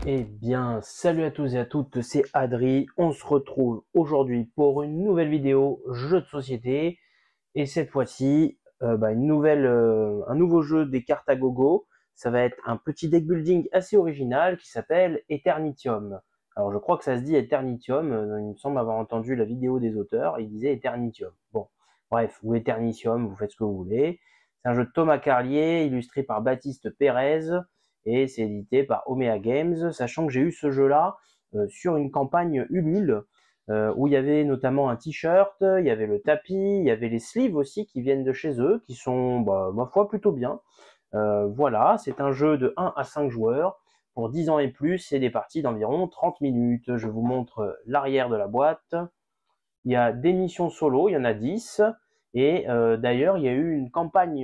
Eh bien, salut à tous et à toutes, c'est Adri. On se retrouve aujourd'hui pour une nouvelle vidéo jeu de société. Et cette fois-ci, un nouveau jeu des cartes à gogo. Ça va être un petit deck building assez original qui s'appelle Eternitium. Alors je crois que ça se dit Eternitium, il me semble avoir entendu la vidéo des auteurs, ils disaient Eternitium. Bon, bref, ou Eternitium, vous faites ce que vous voulez. C'est un jeu de Thomas Carlier, illustré par Baptiste Pérez, et c'est édité par Omea Games, sachant que j'ai eu ce jeu-là sur une campagne Ulule, où il y avait notamment un t-shirt, il y avait le tapis, il y avait les sleeves aussi qui viennent de chez eux, qui sont, ma foi, plutôt bien. Voilà, c'est un jeu de 1 à 5 joueurs, pour 10 ans et plus, et des parties d'environ 30 minutes. Je vous montre l'arrière de la boîte. Il y a des missions solo, il y en a 10, et d'ailleurs, il y a eu une campagne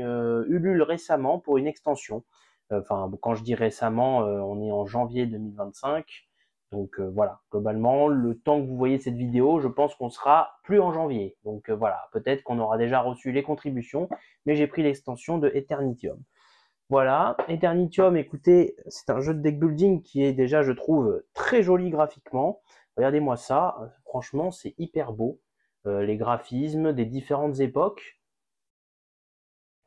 Ulule récemment pour une extension. Enfin, quand je dis récemment, on est en janvier 2025. Donc voilà, globalement, le temps que vous voyez cette vidéo, je pense qu'on sera plus en janvier. Donc voilà, peut-être qu'on aura déjà reçu les contributions, mais j'ai pris l'extension de Eternitium. Voilà, Eternitium, écoutez, c'est un jeu de deck building qui est déjà, je trouve, très joli graphiquement. Regardez-moi ça, franchement, c'est hyper beau. Les graphismes des différentes époques,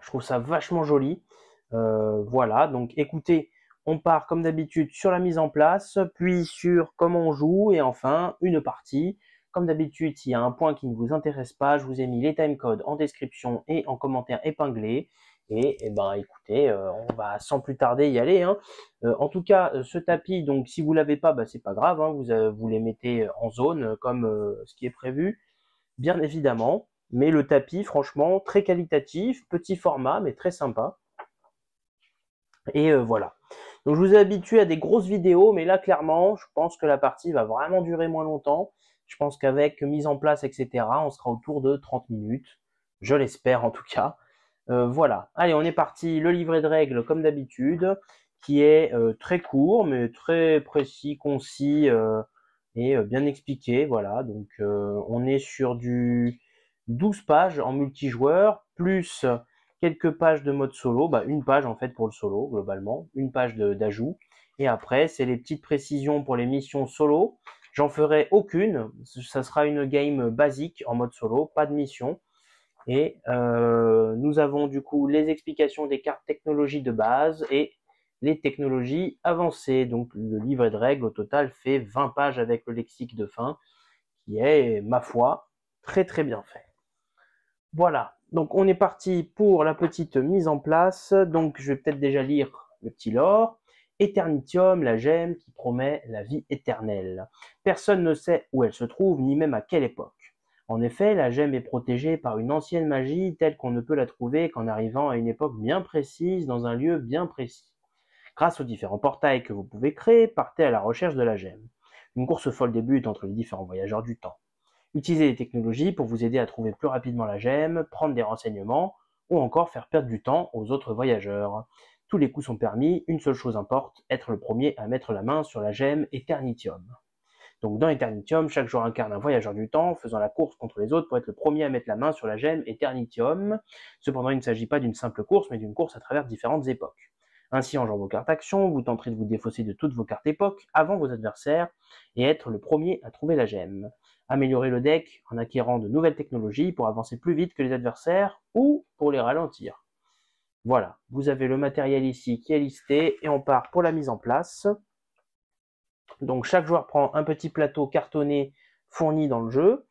je trouve ça vachement joli. Voilà, donc écoutez, on part comme d'habitude sur la mise en place, puis sur comment on joue, et enfin une partie. Comme d'habitude, s'il y a un point qui ne vous intéresse pas, je vous ai mis les timecodes en description et en commentaire épinglé. Et ben écoutez, on va sans plus tarder y aller, hein. En tout cas, ce tapis, donc si vous l'avez pas, c'est pas grave, hein, vous les mettez en zone comme ce qui est prévu, bien évidemment. Mais le tapis, franchement, très qualitatif, petit format, mais très sympa. Et voilà. Donc je vous ai habitué à des grosses vidéos, mais là clairement, je pense que la partie va vraiment durer moins longtemps. Je pense qu'avec mise en place, etc., on sera autour de 30 minutes. Je l'espère en tout cas. Voilà. Allez, on est parti. Le livret de règles, comme d'habitude, qui est très court, mais très précis, concis et bien expliqué. Voilà. Donc on est sur du 12 pages en multijoueur, plus quelques pages de mode solo, une page en fait pour le solo globalement, une page d'ajout. Et après, c'est les petites précisions pour les missions solo. J'en ferai aucune, ça sera une game basique en mode solo, pas de mission. Et nous avons du coup les explications des cartes technologies de base et les technologies avancées. Donc le livret de règles au total fait 20 pages avec le lexique de fin, qui est, ma foi, très très bien fait. Voilà, donc on est parti pour la petite mise en place. Donc je vais peut-être déjà lire le petit lore. Eternitium, la gemme qui promet la vie éternelle. Personne ne sait où elle se trouve, ni même à quelle époque. En effet, la gemme est protégée par une ancienne magie telle qu'on ne peut la trouver qu'en arrivant à une époque bien précise, dans un lieu bien précis. Grâce aux différents portails que vous pouvez créer, partez à la recherche de la gemme. Une course folle débute entre les différents voyageurs du temps. Utilisez les technologies pour vous aider à trouver plus rapidement la gemme, prendre des renseignements, ou encore faire perdre du temps aux autres voyageurs. Tous les coups sont permis, une seule chose importe, être le premier à mettre la main sur la gemme Eternitium. Donc dans Eternitium, chaque joueur incarne un voyageur du temps, faisant la course contre les autres pour être le premier à mettre la main sur la gemme Eternitium. Cependant, il ne s'agit pas d'une simple course, mais d'une course à travers différentes époques. Ainsi, en jouant vos cartes actions, vous tenterez de vous défausser de toutes vos cartes époques avant vos adversaires et être le premier à trouver la gemme. Améliorez le deck en acquérant de nouvelles technologies pour avancer plus vite que les adversaires ou pour les ralentir. Voilà, vous avez le matériel ici qui est listé et on part pour la mise en place. Donc chaque joueur prend un petit plateau cartonné fourni dans le jeu.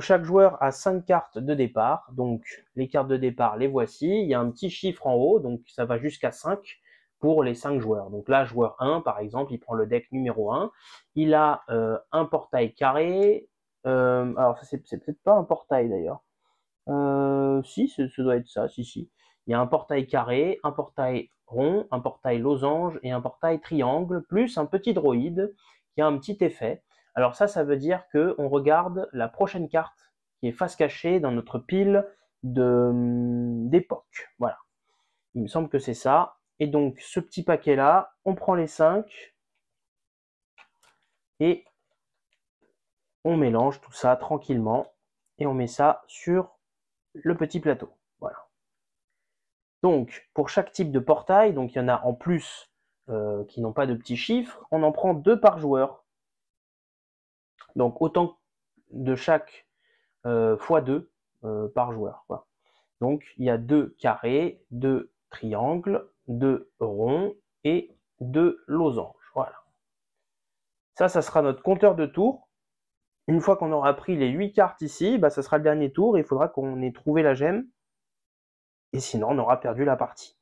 Chaque joueur a 5 cartes de départ, donc les cartes de départ, les voici. Il y a un petit chiffre en haut, donc ça va jusqu'à 5 pour les 5 joueurs. Donc là, joueur 1, par exemple, il prend le deck numéro 1. Il a un portail carré. Alors, c'est peut-être pas un portail d'ailleurs. Si, ça doit être ça, si. Il y a un portail carré, un portail rond, un portail losange et un portail triangle, plus un petit droïde qui a un petit effet. Alors ça veut dire qu'on regarde la prochaine carte qui est face cachée dans notre pile d'époque. Voilà. Il me semble que c'est ça. Et donc, ce petit paquet-là, on prend les 5. Et on mélange tout ça tranquillement et on met ça sur le petit plateau. Voilà. Donc, pour chaque type de portail, donc il y en a en plus qui n'ont pas de petits chiffres, on en prend 2 par joueur. Donc, autant de chaque fois 2 par joueur, quoi. Donc, il y a 2 carrés, 2 triangles, 2 ronds et 2 losanges. Voilà. Ça sera notre compteur de tours. Une fois qu'on aura pris les 8 cartes ici, bah, ça sera le dernier tour. Il faudra qu'on ait trouvé la gemme. Et sinon, on aura perdu la partie.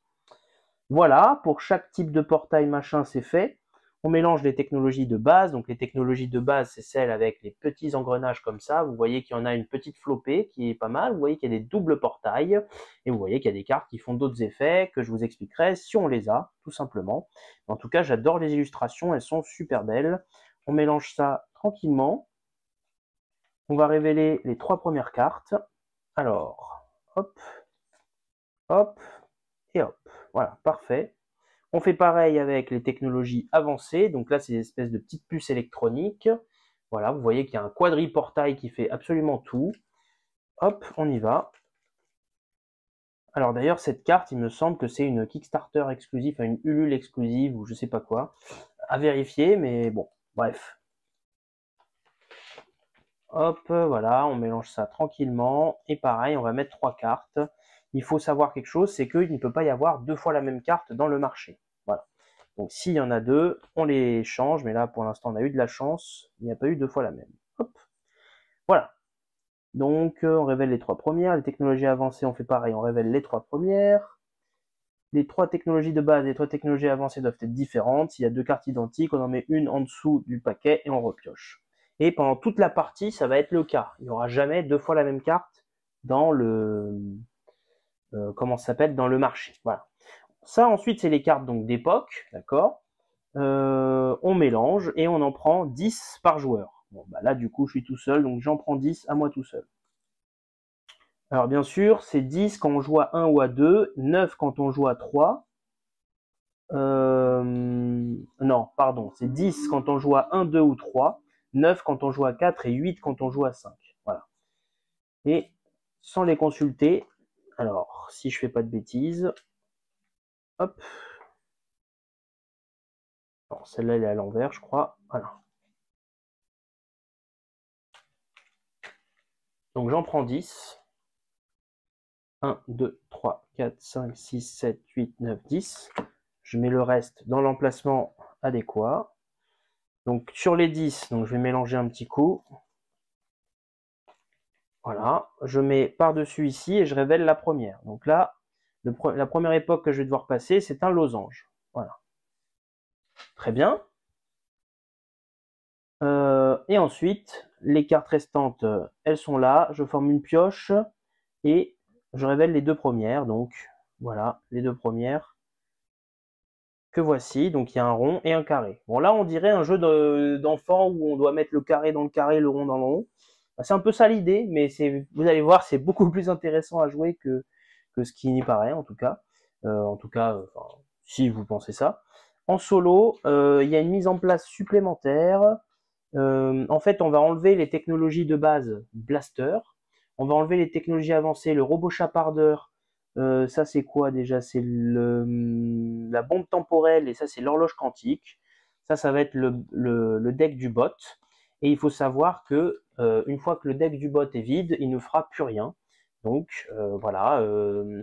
Voilà, pour chaque type de portail machin, c'est fait. On mélange les technologies de base. Donc les technologies de base, c'est celles avec les petits engrenages comme ça. Vous voyez qu'il y en a une petite flopée qui est pas mal. Vous voyez qu'il y a des doubles portails. Et vous voyez qu'il y a des cartes qui font d'autres effets que je vous expliquerai si on les a, tout simplement. En tout cas, j'adore les illustrations. Elles sont super belles. On mélange ça tranquillement. On va révéler les 3 premières cartes. Alors, hop, hop et hop. Voilà, parfait. On fait pareil avec les technologies avancées. Donc là, c'est des espèces de petites puces électroniques. Voilà, vous voyez qu'il y a un quadriportail qui fait absolument tout. Hop, on y va. Alors d'ailleurs, cette carte, il me semble que c'est une Kickstarter exclusive, une Ulule exclusive ou je sais pas quoi. À vérifier, mais bon, bref. Hop, voilà, on mélange ça tranquillement. Et pareil, on va mettre 3 cartes. Il faut savoir quelque chose, c'est qu'il ne peut pas y avoir 2 fois la même carte dans le marché. Voilà. Donc s'il y en a 2, on les change. Mais là, pour l'instant, on a eu de la chance. Il n'y a pas eu 2 fois la même. Hop. Voilà. Donc, on révèle les 3 premières. Les technologies avancées, on fait pareil. On révèle les 3 premières. Les 3 technologies de base et les 3 technologies avancées doivent être différentes. S'il y a 2 cartes identiques, on en met une en dessous du paquet et on repioche. Et pendant toute la partie, ça va être le cas. Il n'y aura jamais 2 fois la même carte dans le comment ça s'appelle, dans le marché. Voilà. Ça ensuite c'est les cartes donc d'époque, d'accord. On mélange et on en prend 10 par joueur. Bon bah là du coup je suis tout seul donc j'en prends 10 à moi tout seul. Alors bien sûr c'est 10 quand on joue à 1 ou à 2, 9 quand on joue à 3. Non, pardon, c'est 10 quand on joue à 1, 2 ou 3, 9 quand on joue à 4 et 8 quand on joue à 5. Voilà. Et sans les consulter, alors si je fais pas de bêtises, hop. Alors celle-là elle est à l'envers je crois. Voilà. Donc j'en prends 10. 1, 2, 3, 4, 5, 6, 7, 8, 9, 10. Je mets le reste dans l'emplacement adéquat. Donc sur les 10, donc je vais mélanger un petit coup. Voilà, je mets par-dessus ici et je révèle la première. Donc là, la première époque que je vais devoir passer, c'est un losange. Voilà. Très bien. Et ensuite, les cartes restantes, elles sont là. Je forme une pioche et je révèle les 2 premières. Donc voilà, les 2 premières que voici. Donc il y a un rond et un carré. Bon là, on dirait un jeu d'enfant où on doit mettre le carré dans le carré, le rond dans le rond. C'est un peu ça l'idée, mais vous allez voir, c'est beaucoup plus intéressant à jouer que ce qui n'y paraît, en tout cas. Si vous pensez ça. En solo, il y a une mise en place supplémentaire. En fait, on va enlever les technologies de base Blaster. On va enlever les technologies avancées, le robot chapardeur. Ça, c'est quoi déjà? C'est la bombe temporelle et ça, c'est l'horloge quantique. Ça va être le deck du bot. Et il faut savoir que une fois que le deck du bot est vide, il ne fera plus rien. Donc voilà,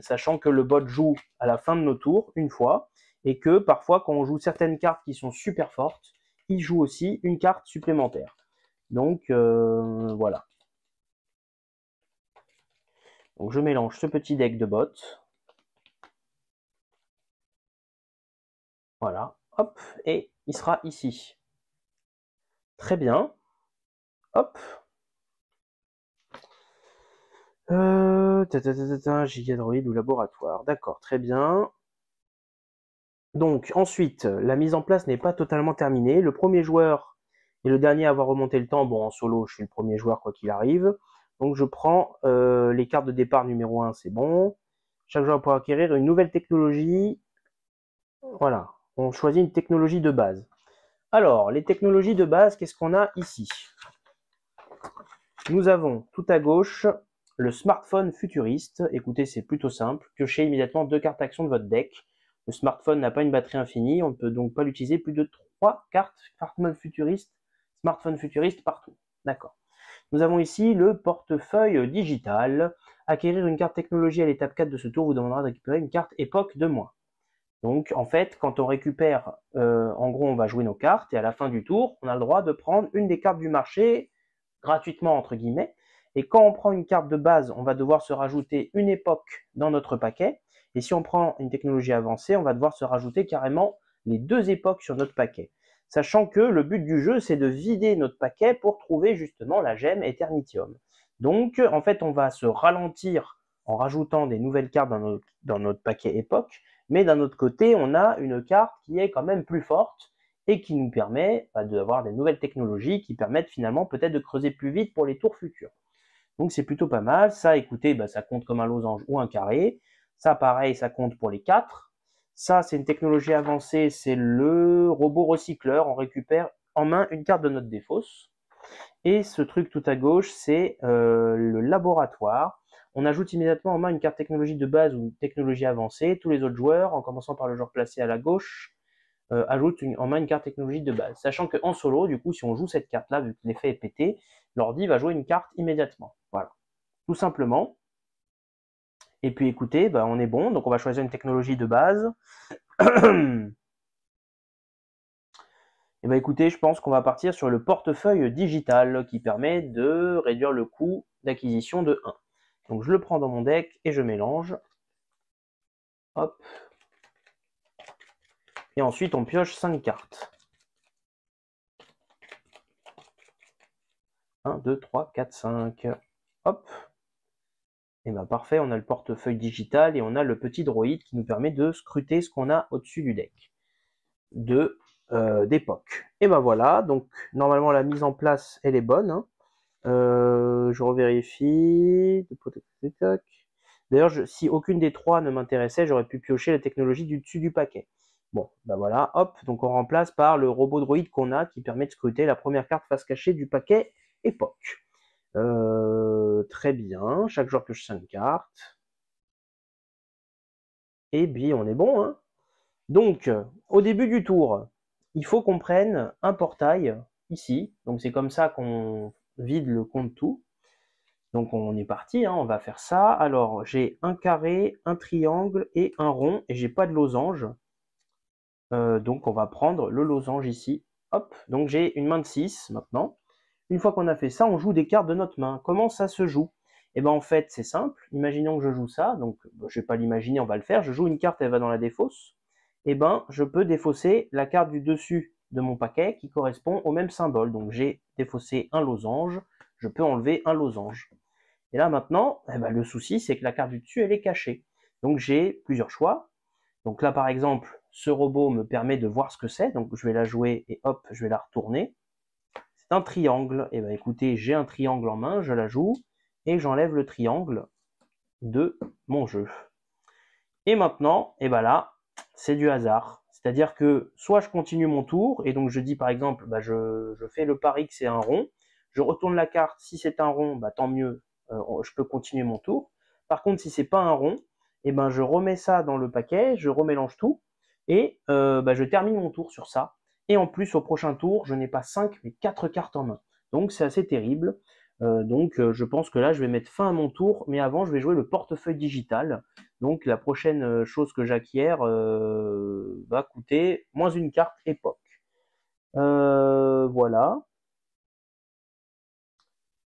sachant que le bot joue à la fin de nos tours, une fois, et que parfois quand on joue certaines cartes qui sont super fortes, il joue aussi une carte supplémentaire. Donc voilà. Donc je mélange ce petit deck de bot. Voilà, hop, et il sera ici. Très bien. Hop. Gigadroid ou laboratoire. D'accord, très bien. Donc ensuite, la mise en place n'est pas totalement terminée. Le premier joueur est le dernier à avoir remonté le temps. Bon, en solo, je suis le premier joueur quoi qu'il arrive. Donc je prends les cartes de départ numéro 1, c'est bon. Chaque joueur pourra acquérir une nouvelle technologie. Voilà, on choisit une technologie de base. Alors, les technologies de base, qu'est-ce qu'on a ici? Nous avons tout à gauche le smartphone futuriste. Écoutez, c'est plutôt simple. Piochez immédiatement 2 cartes actions de votre deck. Le smartphone n'a pas une batterie infinie, on ne peut donc pas l'utiliser plus de 3 cartes smartphone futuriste partout. D'accord. Nous avons ici le portefeuille digital. Acquérir une carte technologie à l'étape 4 de ce tour vous demandera de récupérer une carte époque de moins. Donc en fait, quand on récupère, en gros on va jouer nos cartes et à la fin du tour, on a le droit de prendre une des cartes du marché gratuitement entre guillemets. Et quand on prend une carte de base, on va devoir se rajouter une époque dans notre paquet. Et si on prend une technologie avancée, on va devoir se rajouter carrément les 2 époques sur notre paquet. Sachant que le but du jeu, c'est de vider notre paquet pour trouver justement la gemme Eternitium. Donc, en fait, on va se ralentir en rajoutant des nouvelles cartes dans notre paquet époque. Mais d'un autre côté, on a une carte qui est quand même plus forte et qui nous permet d'avoir des nouvelles technologies qui permettent finalement peut-être de creuser plus vite pour les tours futurs. Donc c'est plutôt pas mal. Ça, écoutez, ça compte comme un losange ou un carré. Ça, pareil, ça compte pour les 4. Ça, c'est une technologie avancée, c'est le robot recycleur. On récupère en main une carte de notre défausse. Et ce truc tout à gauche, c'est le laboratoire. On ajoute immédiatement en main une carte technologie de base ou une technologie avancée. Tous les autres joueurs, en commençant par le joueur placé à la gauche, ajoute en main une carte technologique de base. Sachant qu'en solo, du coup, si on joue cette carte-là, vu que l'effet est pété, l'ordi va jouer une carte immédiatement. Voilà. Tout simplement. Et puis écoutez, on est bon. Donc on va choisir une technologie de base. Et écoutez, je pense qu'on va partir sur le portefeuille digital qui permet de réduire le coût d'acquisition de 1. Donc je le prends dans mon deck et je mélange. Hop. Et ensuite on pioche 5 cartes. 1, 2, 3, 4, 5. Hop. Et parfait, on a le portefeuille digital et on a le petit droïde qui nous permet de scruter ce qu'on a au-dessus du deck d'époque. Et voilà, donc normalement la mise en place elle est bonne. Hein. Je revérifie. D'ailleurs, si aucune des 3 ne m'intéressait, j'aurais pu piocher la technologie du dessus du paquet. Bon, voilà, hop, donc on remplace par le robot droïde qu'on a qui permet de scruter la première carte face cachée du paquet époque. Très bien, chaque joueur pioche 5 cartes. Et puis on est bon. Hein. Donc, au début du tour, il faut qu'on prenne un portail ici. Donc c'est comme ça qu'on vide le compte tout. Donc on est parti, hein, on va faire ça. Alors j'ai un carré, un triangle et un rond, et j'ai pas de losange. Donc on va prendre le losange ici. Hop, donc j'ai une main de 6 maintenant. Une fois qu'on a fait ça, on joue des cartes de notre main. Comment ça se joue? Et en fait, c'est simple. Imaginons que je joue ça. Donc, je vais pas l'imaginer, on va le faire. Je joue une carte, elle va dans la défausse. Et je peux défausser la carte du dessus de mon paquet qui correspond au même symbole. Donc, j'ai défaussé un losange. Je peux enlever un losange. Et là, maintenant, le souci, c'est que la carte du dessus, elle est cachée. Donc, j'ai plusieurs choix. Donc là, par exemple, ce robot me permet de voir ce que c'est. Donc, je vais la jouer et hop, je vais la retourner. C'est un triangle. Et écoutez, j'ai un triangle en main, je la joue et j'enlève le triangle de mon jeu. Et maintenant, là, c'est du hasard. C'est-à-dire que soit je continue mon tour, et donc je dis par exemple, je fais le pari que c'est un rond, je retourne la carte, si c'est un rond, tant mieux, je peux continuer mon tour. Par contre, si c'est pas un rond, je remets ça dans le paquet, je remélange tout, et je termine mon tour sur ça. Et en plus, au prochain tour, je n'ai pas 5, mais 4 cartes en main. Donc c'est assez terrible. Je pense que là, je vais mettre fin à mon tour, mais avant, je vais jouer le portefeuille digital. Donc la prochaine chose que j'acquiers va coûter moins une carte époque. Voilà.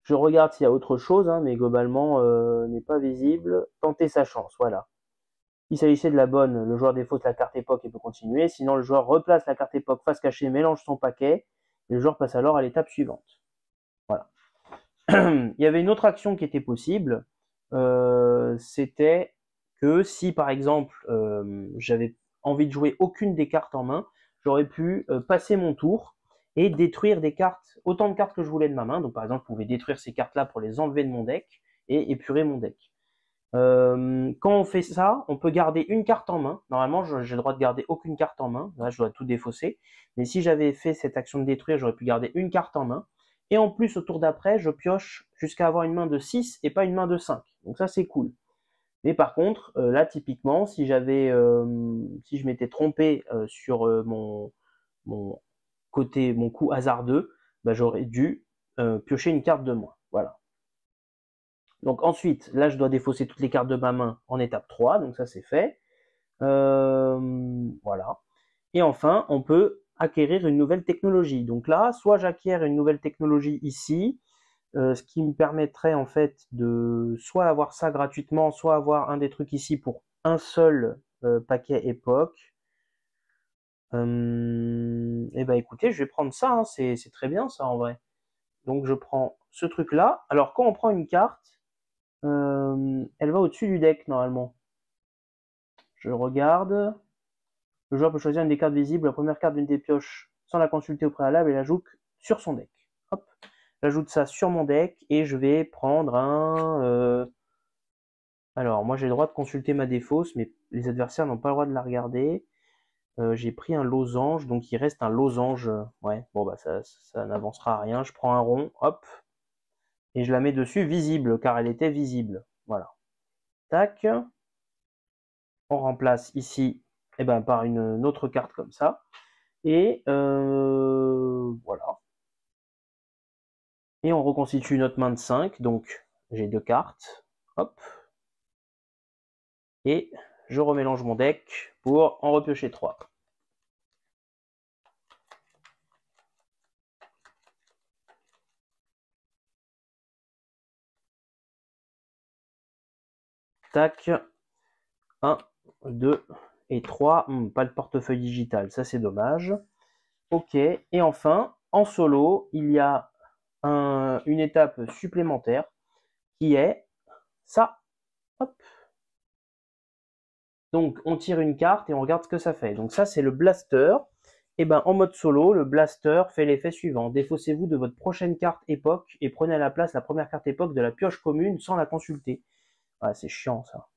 Je regarde s'il y a autre chose, hein, mais globalement, n'est pas visible. Tenter sa chance, voilà. Il s'agissait de la bonne, le joueur défausse la carte époque et peut continuer. Sinon, le joueur replace la carte époque face cachée, mélange son paquet, et le joueur passe alors à l'étape suivante. Voilà. Il y avait une autre action qui était possible, c'était que si par exemple j'avais envie de jouer aucune des cartes en main, j'aurais pu passer mon tour et détruire des cartes, autant de cartes que je voulais de ma main. Donc par exemple, je pouvais détruire ces cartes-là pour les enlever de mon deck et épurer mon deck. Quand on fait ça, on peut garder une carte en main. Normalement, j'ai le droit de garder aucune carte en main. Là, je dois tout défausser. Mais si j'avais fait cette action de détruire, j'aurais pu garder une carte en main. Et en plus, au tour d'après, je pioche jusqu'à avoir une main de 6 et pas une main de 5. Donc ça, c'est cool. Mais par contre, là, typiquement, si je m'étais trompé sur mon côté, mon coup hasardeux, bah, j'aurais dû piocher une carte de moins. Voilà. Donc ensuite, là, je dois défausser toutes les cartes de ma main en étape 3, donc ça c'est fait. Voilà. Et enfin, on peut acquérir une nouvelle technologie. Donc là, soit j'acquiers une nouvelle technologie ici, ce qui me permettrait en fait de soit avoir ça gratuitement, soit avoir un des trucs ici pour un seul paquet époque. Et bah écoutez, je vais prendre ça, hein, c'est très bien ça en vrai. Donc je prends ce truc là. Alors quand on prend une carte, elle va au-dessus du deck normalement. Je regarde. Le joueur peut choisir une des cartes visibles, la première carte d'une des pioches, sans la consulter au préalable et l'ajoute sur son deck. Hop, j'ajoute ça sur mon deck et je vais prendre un. Alors, moi j'ai le droit de consulter ma défausse, mais les adversaires n'ont pas le droit de la regarder. J'ai pris un losange, donc il reste un losange. Ouais, bon bah ça n'avancera à rien. Je prends un rond, hop, et je la mets dessus visible, car elle était visible. Voilà. Tac. On remplace ici eh ben, par une autre carte comme ça. Et voilà. Et on reconstitue notre main de 5. Donc j'ai 2 cartes. Hop. Et je remélange mon deck pour en repiocher 3. Tac. 1, 2 et 3. Pas le portefeuille digital, ça c'est dommage. Ok. Et enfin, en solo, il y a une étape supplémentaire qui est ça. Hop. Donc on tire une carte et on regarde ce que ça fait. Donc ça c'est le blaster. Et ben en mode solo, le blaster fait l'effet suivant. Défaussez-vous de votre prochaine carte époque et prenez à la place la première carte époque de la pioche commune sans la consulter. Ah, c'est chiant ça.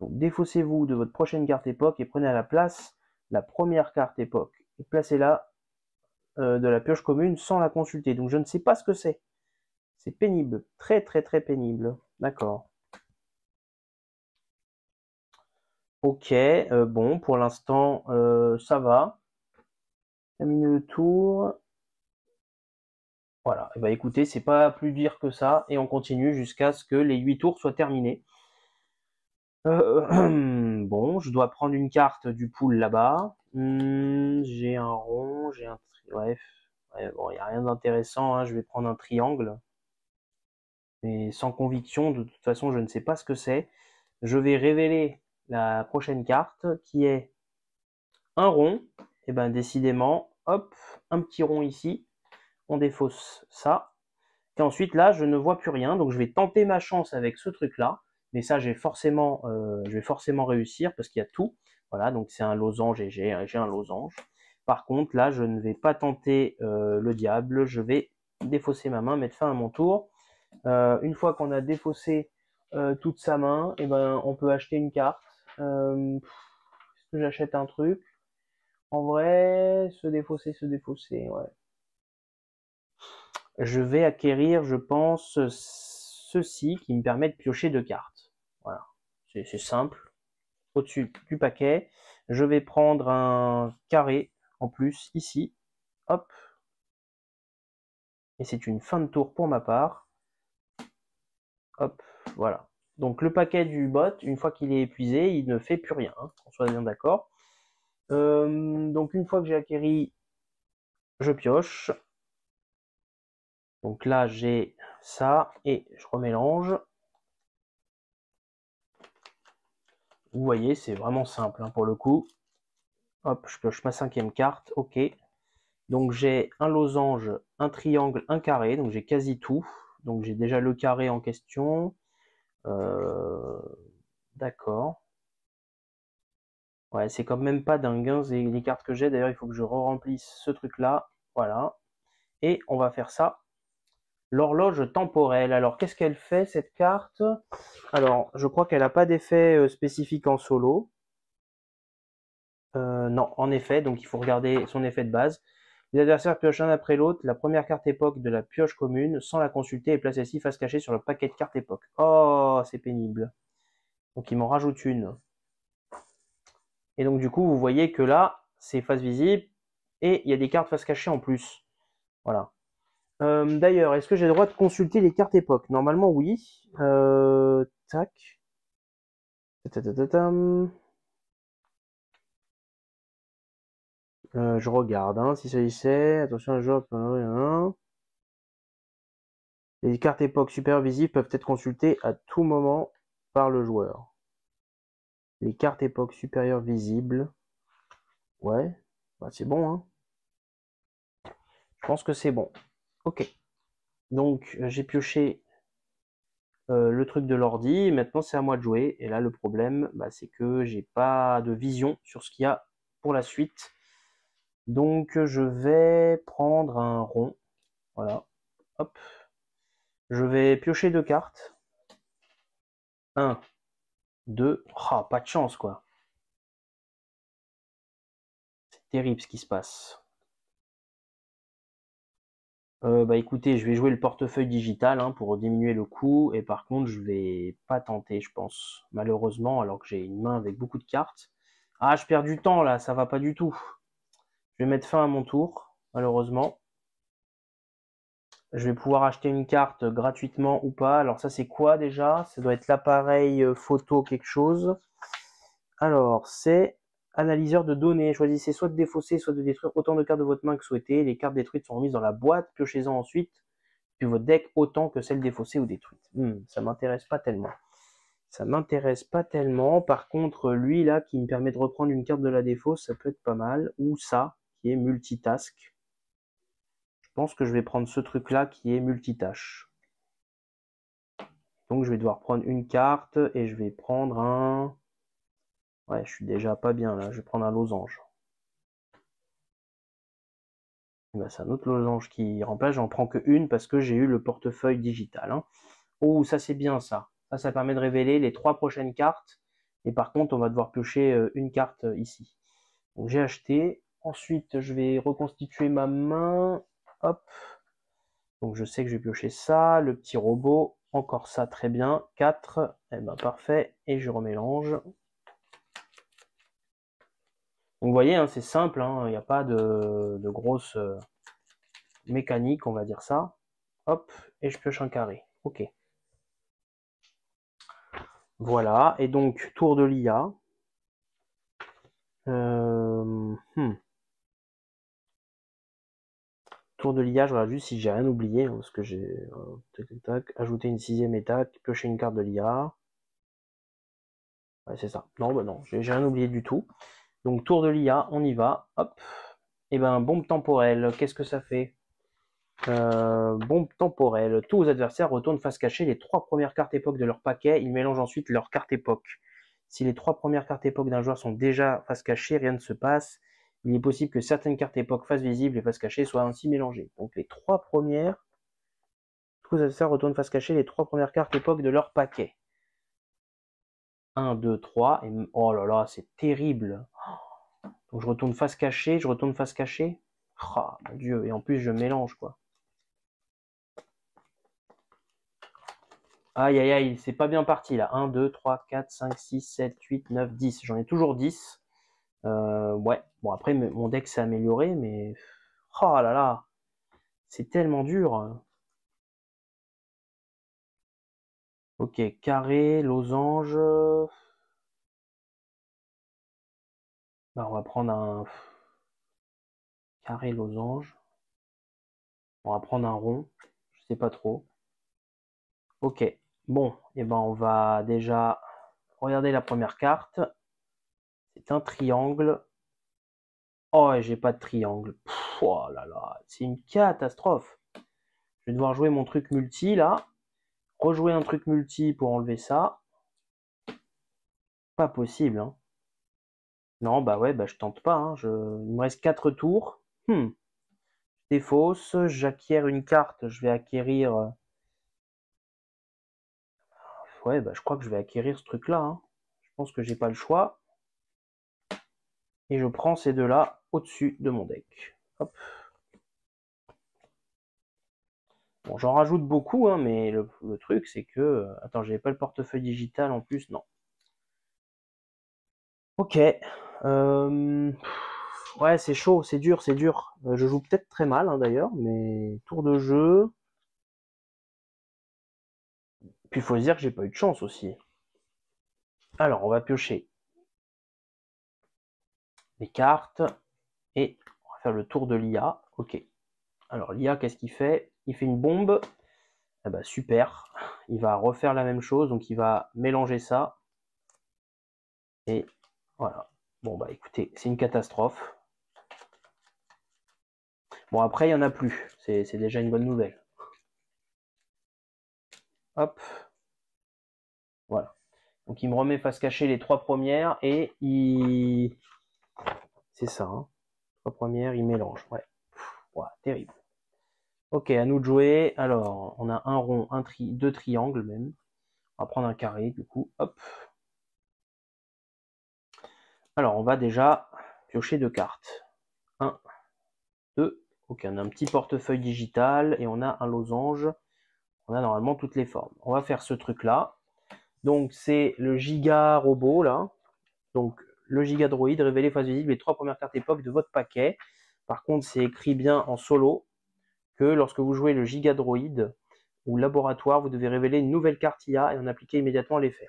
Donc défaussez-vous de votre prochaine carte époque et prenez à la place la première carte époque. Et placez-la de la pioche commune sans la consulter. Donc je ne sais pas ce que c'est. C'est pénible. Très très très pénible. D'accord. Ok, bon, pour l'instant, ça va. Terminer le tour. Voilà, et bah écoutez, c'est pas plus dire que ça, et on continue jusqu'à ce que les 8 tours soient terminés. Bon, je dois prendre une carte du pool là-bas. J'ai un rond, j'ai un bref. Ouais, bon, il n'y a rien d'intéressant, hein, je vais prendre un triangle. Mais sans conviction, de toute façon, je ne sais pas ce que c'est. Je vais révéler la prochaine carte, qui est un rond. Et ben décidément, hop, un petit rond ici. On défausse ça. Et ensuite, là, je ne vois plus rien. Donc, je vais tenter ma chance avec ce truc-là. Mais ça, je vais forcément réussir parce qu'il y a tout. Voilà, donc c'est un losange et j'ai un losange. Par contre, là, je ne vais pas tenter le diable. Je vais défausser ma main, mettre fin à mon tour. Une fois qu'on a défaussé toute sa main, et ben, on peut acheter une carte. Est-ce que j'achète un truc? En vrai, se défausser, ouais. Je vais acquérir, je pense, ceci qui me permet de piocher 2 cartes. Voilà, c'est simple. Au-dessus du paquet, je vais prendre un carré en plus ici. Hop. Et c'est une fin de tour pour ma part. Hop, voilà. Donc le paquet du bot, une fois qu'il est épuisé, il ne fait plus rien, hein, qu'on soit bien d'accord. Donc une fois que j'ai acquéri, je pioche. Donc là, j'ai ça et je remélange. Vous voyez, c'est vraiment simple hein, pour le coup. Hop, je pioche ma 5e carte, ok. Donc j'ai un losange, un triangle, un carré, donc j'ai quasi tout. Donc j'ai déjà le carré en question. Euh, D'accord. Ouais, c'est quand même pas dingue hein, les cartes que j'ai. D'ailleurs, il faut que je remplisse ce truc-là. Voilà. Et on va faire ça L'horloge temporelle. Alors, qu'est-ce qu'elle fait, cette carte? Alors, je crois qu'elle n'a pas d'effet spécifique en solo. Non, en effet, donc il faut regarder son effet de base. Les adversaires piochent un après l'autre la première carte époque de la pioche commune sans la consulter et placent celle-ci face cachée sur le paquet de cartes époque. Oh, c'est pénible. Donc il m'en rajoute une. Et donc du coup, vous voyez que là, c'est face visible et il y a des cartes face cachée en plus. Voilà. D'ailleurs, est-ce que j'ai le droit de consulter les cartes époque? Normalement, oui. Tac. Je regarde, hein, si ça y est. Attention, un joueur. Les cartes époque super visibles peuvent être consultées à tout moment par le joueur. Les cartes époque supérieures visibles. Ouais, bah, c'est bon, hein. Je pense que c'est bon. Ok. Donc, j'ai pioché le truc de l'ordi. Maintenant, c'est à moi de jouer. Et là, le problème, bah, c'est que j'ai pas de vision sur ce qu'il y a pour la suite. Donc, je vais prendre un rond. Voilà. Hop. Je vais piocher 2 cartes. 1, 2. Ah, pas de chance, quoi. C'est terrible ce qui se passe. Bah écoutez, je vais jouer le portefeuille digital hein, pour diminuer le coût. Et par contre, je vais pas tenter, je pense. Malheureusement, alors que j'ai une main avec beaucoup de cartes. Ah, je perds du temps là, ça va pas du tout. Je vais mettre fin à mon tour, malheureusement. Je vais pouvoir acheter une carte gratuitement ou pas. Alors ça, c'est quoi déjà? Ça doit être l'appareil photo quelque chose. Alors, c'est analyseur de données. Choisissez soit de défausser, soit de détruire autant de cartes de votre main que souhaitez. Les cartes détruites sont remises dans la boîte. Piochez-en ensuite puis votre deck autant que celle défaussée ou détruite. Ça m'intéresse pas tellement. Ça m'intéresse pas tellement. Par contre, lui là qui me permet de reprendre une carte de la défausse, ça peut être pas mal. Ou ça, qui est multitask. Je pense que je vais prendre ce truc là qui est multitâche. Donc je vais devoir prendre une carte et je vais prendre un... Ouais, je suis déjà pas bien là. Je vais prendre un losange. Ben, c'est un autre losange qui remplace. J'en prends que une parce que j'ai eu le portefeuille digital. Hein. Oh, ça c'est bien ça. Ça permet de révéler les 3 prochaines cartes. Et par contre, on va devoir piocher une carte ici. Donc j'ai acheté. Ensuite, je vais reconstituer ma main. Hop. Donc je sais que je vais piocher ça. Le petit robot. Encore ça, très bien. 4. Eh ben parfait. Et je remélange. Donc vous voyez, hein, c'est simple. Il n'y a pas de grosse mécanique, on va dire ça. Hop. Et je pioche un carré. Ok. Voilà. Et donc, tour de l'IA. Tour de l'IA, je regarde juste si j'ai rien oublié, hein, parce que j'ai ajouter une 6e étape, piocher une carte de l'IA. Ouais, c'est ça. Non, bah non, j'ai rien oublié du tout. Donc tour de l'IA, on y va. Hop. Et ben bombe temporelle, qu'est-ce que ça fait? Bombe temporelle. Tous vos adversaires retournent face cachée les 3 premières cartes époque de leur paquet. Ils mélangent ensuite leurs cartes époque. Si les 3 premières cartes époque d'un joueur sont déjà face cachée, rien ne se passe. Il est possible que certaines cartes époque face visible et face cachée soient ainsi mélangées. Donc les 3 premières, tous vos adversaires retournent face cachée les 3 premières cartes époque de leur paquet. 1, 2, 3. Et... oh là là, c'est terrible. Donc je retourne face cachée, je retourne face cachée. Oh mon dieu, et en plus je mélange quoi. Aïe aïe aïe, c'est pas bien parti là. 1, 2, 3, 4, 5, 6, 7, 8, 9, 10. J'en ai toujours 10. Ouais, bon après mon deck s'est amélioré, mais... oh là là, c'est tellement dur. Ok, carré, losange. Bah, on va prendre un carré, losange. On va prendre un rond. Je sais pas trop. Ok, bon, et ben on va déjà regarder la première carte. C'est un triangle. Oh, et j'ai pas de triangle. Pff, oh là là, c'est une catastrophe. Je vais devoir jouer mon truc multi là. Rejouer un truc multi pour enlever ça. Pas possible, hein. Non, bah ouais, bah je tente pas. Hein. Il me reste 4 tours. défausse, j'acquiers une carte, je vais acquérir... Ouais, bah, je crois que je vais acquérir ce truc-là, hein. Je pense que j'ai pas le choix. Et je prends ces deux-là au-dessus de mon deck. Hop. Bon, j'en rajoute beaucoup, hein, mais le truc, c'est que... Attends, j'avais pas le portefeuille digital en plus, non. Ok. Ouais, c'est chaud, c'est dur, c'est dur. Je joue peut-être très mal, hein, d'ailleurs, mais tour de jeu. Puis il faut se dire que j'ai pas eu de chance aussi. Alors, on va piocher les cartes et on va faire le tour de l'IA. Ok. Alors, l'IA, qu'est-ce qu'il fait? Il fait une bombe. Ah bah, super. Il va refaire la même chose, donc il va mélanger ça. Et voilà. Bon, bah écoutez, c'est une catastrophe. Bon, après, il n'y en a plus. C'est déjà une bonne nouvelle. Hop. Voilà. Donc, il me remet face cachée les trois premières et il... C'est ça, hein. Trois premières, il mélange. Ouais. Voilà, terrible. Ok, à nous de jouer. Alors, on a un rond, deux triangles même. On va prendre un carré, du coup. Hop. Alors, on va déjà piocher deux cartes. 1, 2. Ok, on a un petit portefeuille digital et on a un losange. On a normalement toutes les formes. On va faire ce truc-là. Donc, c'est le giga robot, là. Donc, le giga droïde, révélez face visible les trois premières cartes époque de votre paquet. Par contre, c'est écrit bien en solo que lorsque vous jouez le giga droïde ou laboratoire, vous devez révéler une nouvelle carte IA et en appliquer immédiatement l'effet.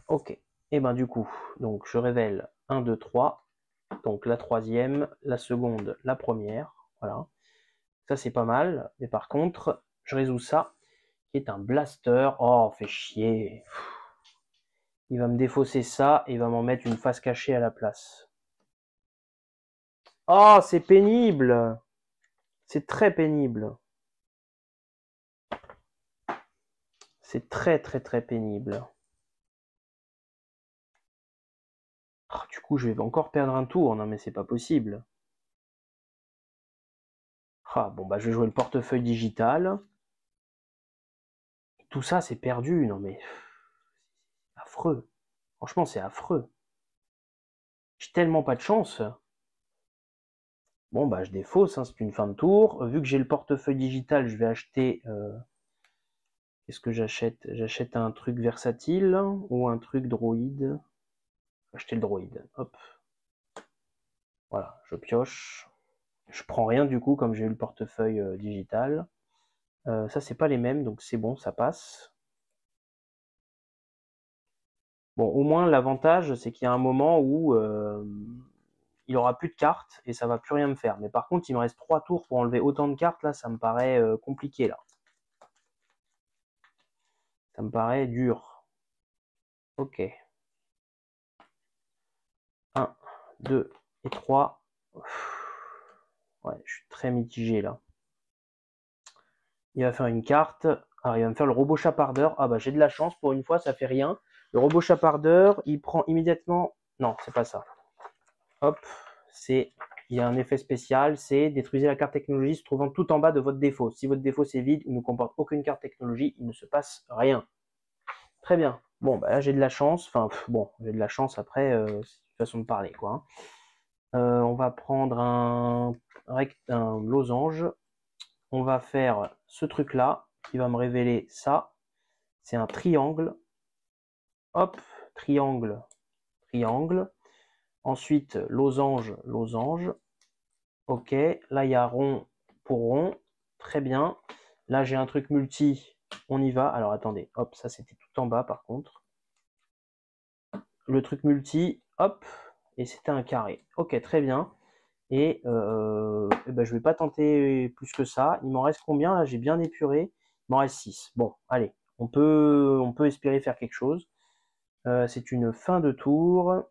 Ok. Et ben du coup, donc je révèle 1, 2, 3. Donc la troisième, la seconde, la première. Voilà. Ça c'est pas mal. Mais par contre, je résous ça, qui est un blaster. Oh, fait chier. Il va me défausser ça et il va m'en mettre une face cachée à la place. Oh, c'est pénible. C'est très pénible. C'est très très très pénible. Oh, du coup, je vais encore perdre un tour. Non mais c'est pas possible. Ah, bon bah je vais jouer le portefeuille digital. Tout ça c'est perdu. Non mais affreux. Franchement, c'est affreux. J'ai tellement pas de chance. Bon, bah, je défausse, hein, c'est une fin de tour. Vu que j'ai le portefeuille digital, je vais acheter... qu'est-ce que j'achète? J'achète un truc versatile ou un truc droïde. Acheter le droïde. Hop. Voilà, je pioche. Je prends rien du coup, comme j'ai eu le portefeuille digital. Ça, c'est pas les mêmes, donc c'est bon, ça passe. Bon, au moins, l'avantage, c'est qu'il y a un moment où il aura plus de cartes et ça va plus rien me faire. Mais par contre, il me reste 3 tours pour enlever autant de cartes, là, ça me paraît compliqué, là. Ça me paraît dur. Ok. 1, 2 et 3. Ouais, je suis très mitigé, là. Il va faire une carte. Alors, il va me faire le robot chapardeur. Ah bah, j'ai de la chance, pour une fois, ça fait rien. Le robot chapardeur, il prend immédiatement... Non, c'est pas ça. Hop, c'est... Il y a un effet spécial, c'est détruisez la carte technologie se trouvant tout en bas de votre défaut. Si votre défaut c'est vide ou ne comporte aucune carte technologie, il ne se passe rien. Très bien. Bon, bah là j'ai de la chance. Enfin, bon, j'ai de la chance après, c'est une façon de parler, quoi. On va prendre un losange. On va faire ce truc-là qui va me révéler ça. C'est un triangle. Hop, triangle, triangle. Ensuite, losange, losange. Ok, là il y a rond pour rond. Très bien. Là j'ai un truc multi. On y va. Alors attendez, hop, ça c'était tout en bas par contre. Le truc multi, hop, et c'était un carré. Ok, très bien. Et ben, je vais pas tenter plus que ça. Il m'en reste combien là? J'ai bien épuré. Il m'en reste 6. Bon, allez, on peut espérer faire quelque chose. C'est une fin de tour.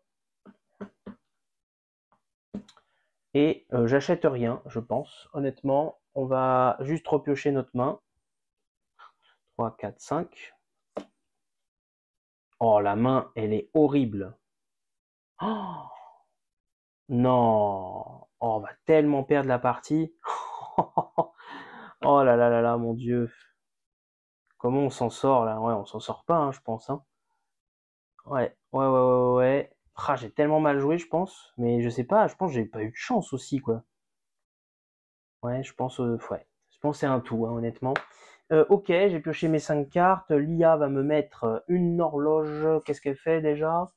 Et j'achète rien, je pense. Honnêtement, on va juste repiocher notre main. 3, 4, 5. Oh, la main, elle est horrible. Oh, non. Oh, on va tellement perdre la partie. Oh là là là là, mon Dieu. Comment on s'en sort là? Ouais, on s'en sort pas, hein, je pense. Hein. Ouais, ouais, ouais, ouais, ouais. Ah, j'ai tellement mal joué, je pense. Mais je sais pas, je pense que j'ai pas eu de chance aussi, quoi. Ouais, je pense, ouais. Je pense que c'est un tout, hein, honnêtement. Ok, j'ai pioché mes 5 cartes. L'IA va me mettre une horloge. Qu'est-ce qu'elle fait déjà?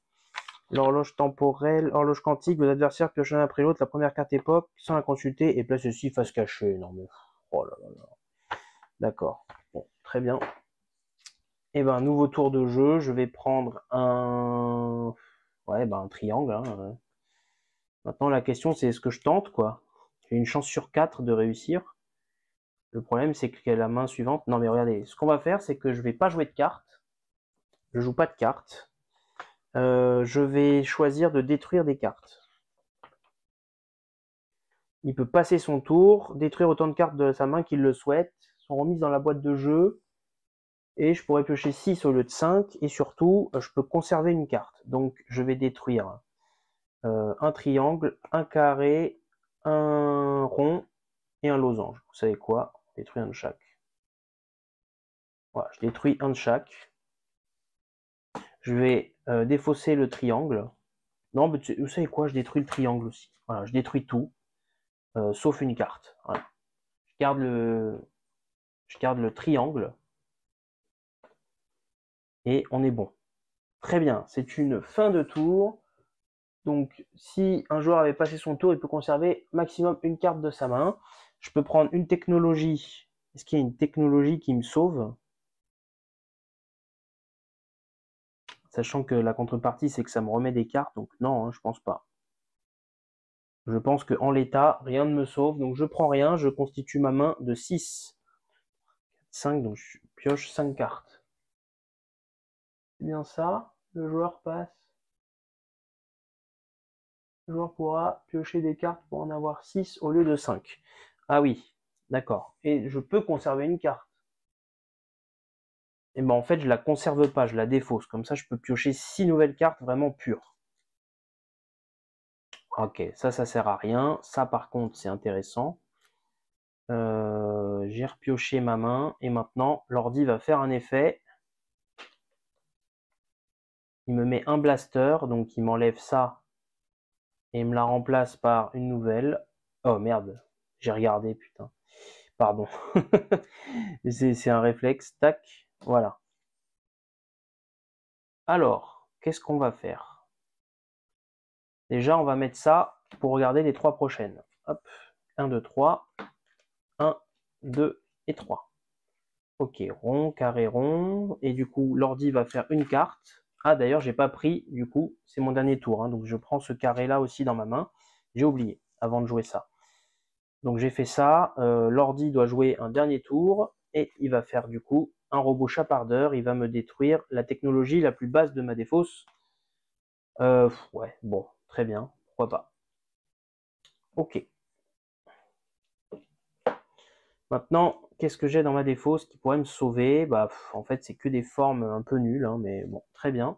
L'horloge temporelle, horloge quantique. Vos adversaires piochent l'un après l'autre la première carte époque sans la consulter et place ceci face cachée. Non mais, oh là là là. D'accord. Bon, très bien. Et ben, nouveau tour de jeu. Je vais prendre un, ouais, ben un triangle. Hein. Maintenant, la question c'est est-ce que je tente quoi? J'ai une chance sur 4 de réussir. Le problème, c'est que la main suivante. Non, mais regardez, ce qu'on va faire, c'est que je vais pas jouer de cartes. Je joue pas de cartes. Je vais choisir de détruire des cartes. Il peut passer son tour, détruire autant de cartes de sa main qu'il le souhaite, sont remises dans la boîte de jeu, et je pourrais piocher 6 au lieu de 5, et surtout, je peux conserver une carte. Donc, je vais détruire un triangle, un carré, un rond et un losange. Vous savez quoi? Je détruis un de chaque. Voilà, je détruis un de chaque. Je vais défausser le triangle. Non, mais vous savez quoi? Je détruis le triangle aussi. Voilà, je détruis tout, sauf une carte. Voilà. Je garde le triangle et on est bon. Très bien, c'est une fin de tour. Donc, si un joueur avait passé son tour, il peut conserver maximum une carte de sa main. Je peux prendre une technologie. Est-ce qu'il y a une technologie qui me sauve? Sachant que la contrepartie, c'est que ça me remet des cartes. Donc non, hein, je pense pas. Je pense qu'en l'état, rien ne me sauve. Donc je prends rien. Je constitue ma main de 6. 5, donc je pioche 5 cartes. C'est bien ça. Le joueur passe. Le joueur pourra piocher des cartes pour en avoir 6 au lieu de 5. Ah oui, d'accord. Et je peux conserver une carte. Et ben en fait, je la conserve pas, je la défausse. Comme ça, je peux piocher 6 nouvelles cartes vraiment pures. Ok, ça sert à rien. Ça, par contre, c'est intéressant. J'ai repioché ma main et maintenant, l'ordi va faire un effet. Il me met un blaster, donc il m'enlève ça et il me la remplace par une nouvelle. Oh merde, j'ai regardé, putain. Pardon. C'est un réflexe. Tac, voilà. Alors, qu'est-ce qu'on va faire? Déjà, on va mettre ça pour regarder les 3 prochaines. Hop, 1, 2, 3. 1, 2 et 3. Ok, rond, carré, rond. Et du coup, l'ordi va faire une carte. Ah, d'ailleurs, j'ai pas pris, du coup, c'est mon dernier tour. Hein, donc, je prends ce carré-là aussi dans ma main. J'ai oublié avant de jouer ça. Donc, j'ai fait ça. L'ordi doit jouer un dernier tour. Et il va faire, du coup, un robot chapardeur. Il va me détruire la technologie la plus basse de ma défausse. Ouais, bon, très bien. Pourquoi pas. Ok. Maintenant, qu'est-ce que j'ai dans ma défausse qui pourrait me sauver? Bah, en fait, c'est que des formes un peu nulles, hein, mais bon, très bien.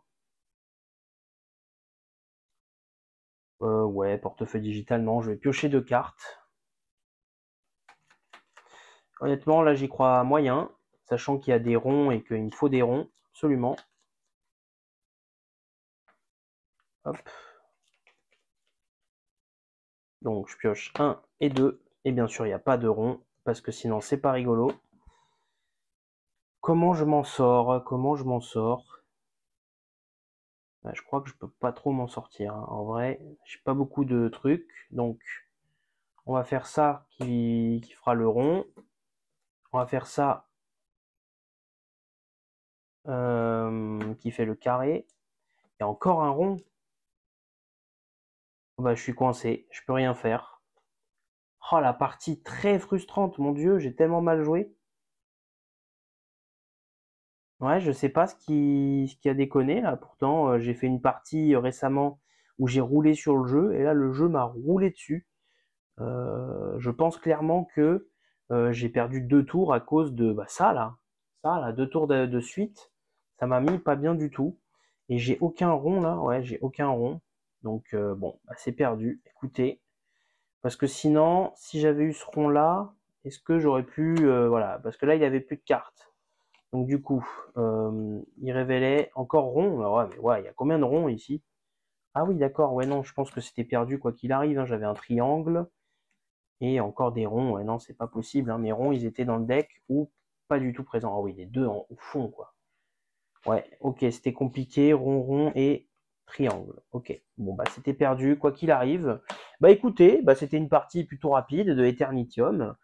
Ouais, portefeuille digital, non, je vais piocher 2 cartes. Honnêtement, là, j'y crois moyen, sachant qu'il y a des ronds et qu'il me faut des ronds, absolument. Hop. Donc, je pioche 1 et 2, et bien sûr, il n'y a pas de rond, parce que sinon, c'est pas rigolo. Comment je m'en sors? Comment je m'en sors? Bah, je crois que je peux pas trop m'en sortir, hein. En vrai, j'ai pas beaucoup de trucs, donc on va faire ça qui fera le rond. On va faire ça qui fait le carré. Il y a encore un rond. Bah, je suis coincé, je peux rien faire. Oh, la partie très frustrante, mon Dieu, j'ai tellement mal joué. Ouais, je sais pas ce qui a déconné là. Pourtant, j'ai fait une partie récemment où j'ai roulé sur le jeu et là, le jeu m'a roulé dessus. Je pense clairement que j'ai perdu 2 tours à cause de bah, ça là, 2 tours de suite. Ça m'a mis pas bien du tout. Et j'ai aucun rond là, ouais, j'ai aucun rond. Donc bon, bah, c'est perdu. Écoutez, Parce que sinon, si j'avais eu ce rond-là, est-ce que j'aurais pu... voilà, parce que là, il avait plus de cartes. Donc du coup, il révélait encore rond. Alors, ouais, mais ouais, il y a combien de ronds ici? Ah oui, d'accord, ouais, non, je pense que c'était perdu quoi qu'il arrive, hein. J'avais un triangle et encore des ronds. Ouais, non, c'est pas possible, hein. Mes ronds, ils étaient dans le deck ou pas du tout présents. Ah oui, les deux au fond, quoi. Ouais, ok, c'était compliqué, rond, rond et triangle. Ok, bon, bah c'était perdu, quoi qu'il arrive. Bah écoutez, bah, c'était une partie plutôt rapide de Eternitium.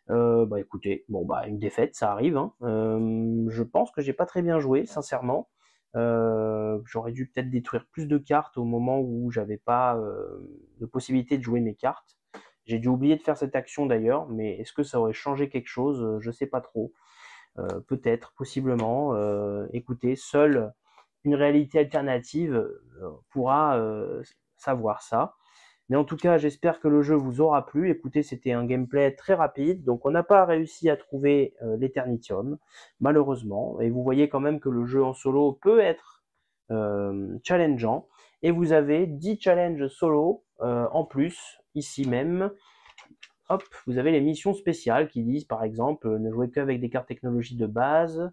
Bah écoutez, bon bah une défaite, ça arrive, hein. Je pense que j'ai pas très bien joué, sincèrement. J'aurais dû peut-être détruire plus de cartes au moment où j'avais pas de possibilité de jouer mes cartes. J'ai dû oublier de faire cette action d'ailleurs, mais est-ce que ça aurait changé quelque chose? Je sais pas trop. Peut-être, possiblement. Écoutez, seule une réalité alternative pourra savoir ça. Mais en tout cas, j'espère que le jeu vous aura plu. Écoutez, c'était un gameplay très rapide, donc on n'a pas réussi à trouver l'Eternitium, malheureusement. Et vous voyez quand même que le jeu en solo peut être challengeant. Et vous avez 10 challenges solo en plus, ici même. Hop, vous avez les missions spéciales qui disent, par exemple, ne jouez qu'avec des cartes technologies de base.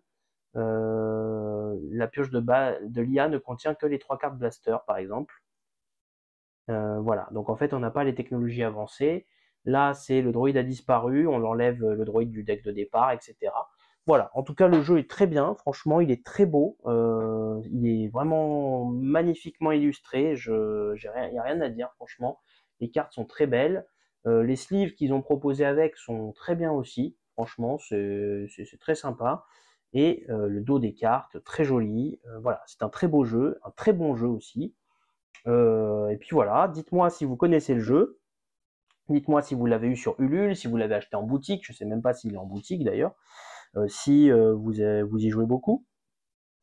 La pioche de l'IA ne contient que les 3 cartes blaster, par exemple. Voilà, donc en fait, on n'a pas les technologies avancées. Là, c'est le droïde a disparu, on enlève le droïde du deck de départ, etc. Voilà, en tout cas, le jeu est très bien, franchement, il est très beau, il est vraiment magnifiquement illustré, il n'y a rien à dire, franchement. Les cartes sont très belles, les sleeves qu'ils ont proposés avec sont très bien aussi, franchement, c'est très sympa. Et le dos des cartes, très joli, voilà, c'est un très beau jeu, un très bon jeu aussi. Et puis voilà, dites-moi si vous connaissez le jeu, dites-moi si vous l'avez eu sur Ulule, si vous l'avez acheté en boutique, je sais même pas s'il est en boutique d'ailleurs, si vous y jouez beaucoup,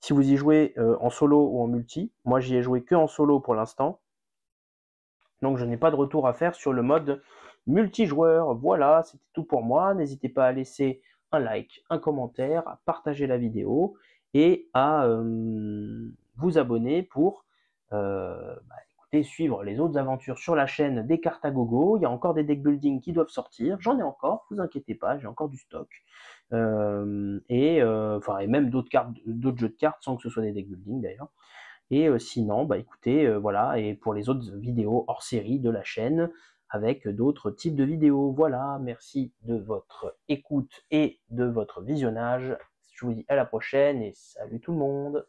si vous y jouez en solo ou en multi. Moi j'y ai joué que en solo pour l'instant, donc je n'ai pas de retour à faire sur le mode multijoueur. Voilà, c'était tout pour moi. N'hésitez pas à laisser un like, un commentaire, à partager la vidéo et à vous abonner pour écoutez, suivre les autres aventures sur la chaîne des cartes à gogo. Il y a encore des deck building qui doivent sortir. J'en ai encore, vous inquiétez pas, j'ai encore du stock. Et même d'autres cartes, d'autres jeux de cartes sans que ce soit des deck building d'ailleurs. Et sinon, bah écoutez, voilà, et pour les autres vidéos hors série de la chaîne, avec d'autres types de vidéos. Voilà, merci de votre écoute et de votre visionnage. Je vous dis à la prochaine et salut tout le monde.